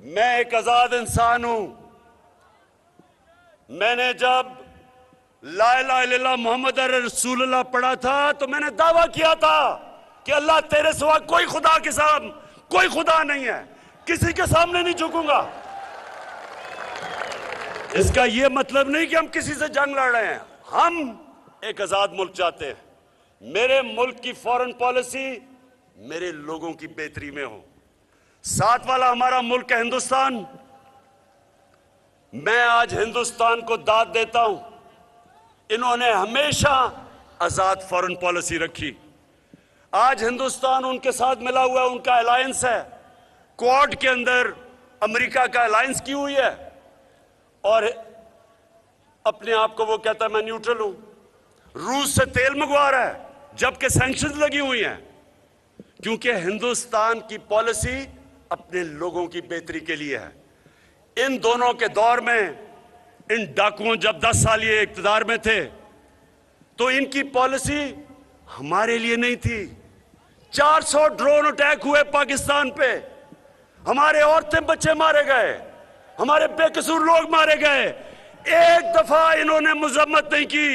मैं एक आजाद इंसान हूं। मैंने जब ला इलाहा इल्लल्लाह मोहम्मद रसूलुल्लाह पढ़ा था तो मैंने दावा किया था कि अल्लाह तेरे सिवा कोई खुदा के सामने कोई खुदा नहीं है, किसी के सामने नहीं झुकूंगा। इसका यह मतलब नहीं कि हम किसी से जंग लड़ रहे हैं। हम एक आजाद मुल्क चाहते हैं। मेरे मुल्क की फॉरेन पॉलिसी मेरे लोगों की बेहतरी में हो। साथ वाला हमारा मुल्क है हिंदुस्तान। मैं आज हिंदुस्तान को दाद देता हूं। इन्होंने हमेशा आजाद फॉरेन पॉलिसी रखी। आज हिंदुस्तान उनके साथ मिला हुआ है, उनका अलायंस है। क्वाड के अंदर अमेरिका का अलायंस की हुई है और अपने आप को वो कहता है मैं न्यूट्रल हूं। रूस से तेल मंगवा रहा है जबकि सैंक्शंस लगी हुई हैं, क्योंकि हिंदुस्तान की पॉलिसी अपने लोगों की बेहतरी के लिए है। इन दोनों के दौर में इन डाकुओं जब 10 साल ये इक्तदार में थे तो इनकी पॉलिसी हमारे लिए नहीं थी। 400 ड्रोन अटैक हुए पाकिस्तान पे, हमारे औरतें बच्चे मारे गए, हमारे बेकसूर लोग मारे गए। एक दफा इन्होंने मजम्मत नहीं की,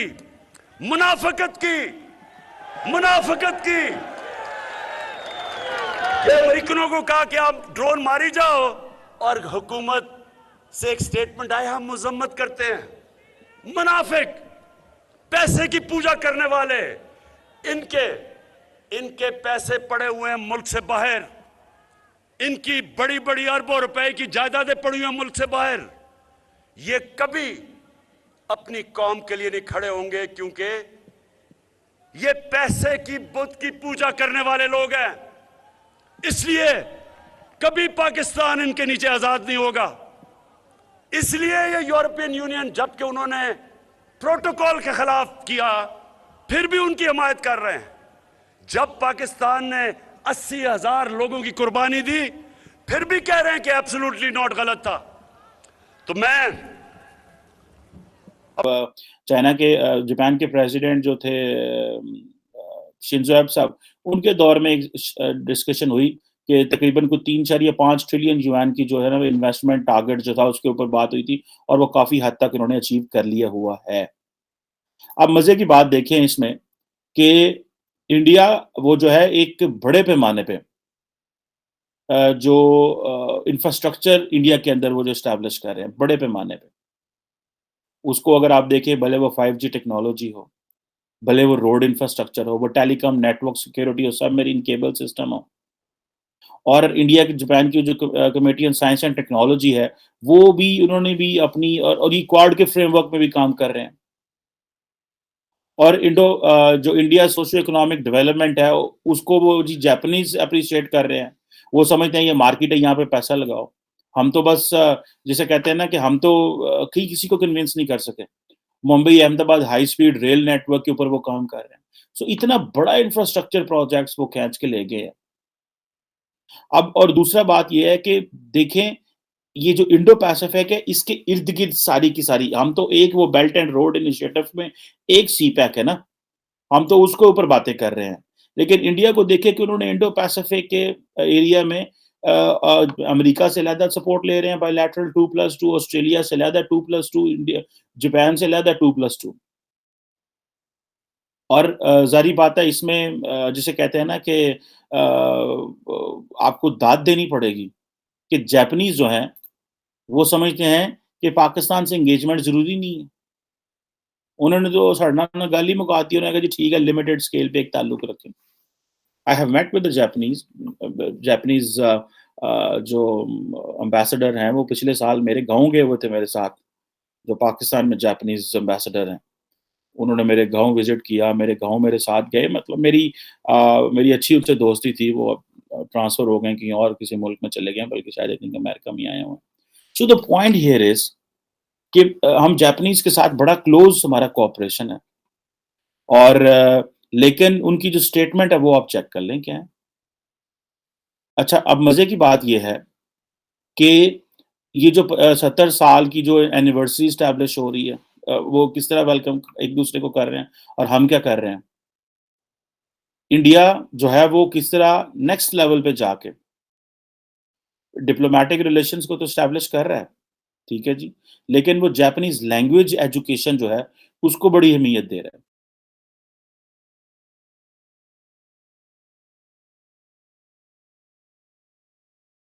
मुनाफिकत की। अमेरिकनों को कहा कि आप ड्रोन मारी जाओ और हुकूमत से एक स्टेटमेंट आया हम मजम्मत करते हैं। मुनाफिक, पैसे की पूजा करने वाले, इनके पैसे पड़े हुए हैं मुल्क से बाहर। इनकी बड़ी बड़ी अरबों रुपए की जायदादें पड़ी हुई हैं मुल्क से बाहर। ये कभी अपनी कौम के लिए नहीं खड़े होंगे, क्योंकि ये पैसे की बुत की पूजा करने वाले लोग हैं। इसलिए कभी पाकिस्तान इनके नीचे आजाद नहीं होगा। इसलिए ये यूरोपियन यूनियन, जबकि उन्होंने प्रोटोकॉल के खिलाफ किया, फिर भी उनकी हिमायत कर रहे हैं। जब पाकिस्तान ने 80,000 लोगों की कुर्बानी दी, फिर भी कह रहे हैं कि एब्सोल्युटली नॉट, गलत था। तो मैं चाइना के जापान के प्रेसिडेंट जो थे शिंजो एबे साहब, उनके दौर में एक डिस्कशन हुई कि तकरीबन को 3.5 ट्रिलियन युआन की जो है ना इन्वेस्टमेंट टारगेट जो था उसके ऊपर बात हुई थी, और वो काफी हद तक इन्होंने अचीव कर लिया हुआ है। अब मजे की बात देखें इसमें कि इंडिया वो जो है एक बड़े पैमाने पे जो इंफ्रास्ट्रक्चर इंडिया के अंदर वो जो एस्टैब्लिश कर रहे हैं बड़े पैमाने पे, उसको अगर आप देखें, भले वो 5G टेक्नोलॉजी हो, भले वो रोड इंफ्रास्ट्रक्चर हो, वो टेलीकॉम नेटवर्क सिक्योरिटी हो, सबमरीन केबल सिस्टम हो, और इंडिया की जापान की जो committee on science and technology है, वो भी उन्होंने भी अपनी और ये क्वाड के फ्रेमवर्क में भी काम कर रहे हैं। और जो इंडिया सोशियो इकोनॉमिक डेवलपमेंट है उसको वो जी जापानीज अप्रिशिएट कर रहे हैं। वो समझते हैं ये मार्केट है, यहाँ पे पैसा लगाओ। हम तो बस जैसे कहते हैं ना कि हम तो किसी को कन्विंस नहीं कर सके। Mumbai Ahmedabad high speed rail network के ऊपर वो काम कर रहे हैं। सो इतना बड़ा इंफ्रास्ट्रक्चर प्रोजेक्ट्स वो खींच के ले गए हैं। अब और दूसरा बात ये है कि देखें, ये जो इंडो पैसिफिक है इसके इर्द गिर्द सारी की सारी, हम तो एक वो बेल्ट एंड रोड इनिशिएटिव में एक सीपैक है ना, हम तो उसके ऊपर बातें कर रहे हैं। लेकिन इंडिया को देखें कि उन्होंने इंडो पैसिफिक के एरिया में अमेरिका से अलहदा सपोर्ट ले रहे हैं, बायलैटरल 2+2, ऑस्ट्रेलिया से अलहदा 2+2, इंडिया जापान से अलहदा 2+2। और जारी बात है इसमें जिसे कहते हैं ना कि आपको दाद देनी पड़ेगी कि जापानीज जो हैं वो समझते हैं कि पाकिस्तान से एंगेजमेंट जरूरी नहीं है। उन्होंने तो साढ़ा गल ही मुकाती, उन्होंने कहा जी ठीक है, लिमिटेड स्केल पे एक ताल्लुक रखें। I have met with the Japanese जो एम्बेसडर हैं, वो पिछले साल मेरे गांव गए हुए थे मेरे साथ, जो पाकिस्तान में जापानीज एम्बेसडर हैं। उन्होंने मेरे गांव विजिट किया, मेरे गांव मेरे साथ गए। मतलब मेरी अच्छी उनसे दोस्ती थी। वो ट्रांसफर हो गए कहीं और किसी मुल्क में चले गए, बल्कि शायद आई थिंक अमेरिका में आए हुए। So the point here is कि हम जापानीज के साथ बड़ा क्लोज हमारा कोऑपरेशन है, और लेकिन उनकी जो स्टेटमेंट है वो आप चेक कर लें क्या है। अच्छा, अब मजे की बात यह है कि ये जो 70 साल की जो एनिवर्सरी स्टैब्लिश हो रही है, वो किस तरह वेलकम एक दूसरे को कर रहे हैं, और हम क्या कर रहे हैं। इंडिया जो है वो किस तरह नेक्स्ट लेवल पे जाके डिप्लोमेटिक रिलेशंस को तो एस्टैब्लिश कर रहा है, ठीक है जी। लेकिन वो जापानीज़ लैंग्वेज एजुकेशन जो है, उसको बड़ी अहमियत दे रहा है।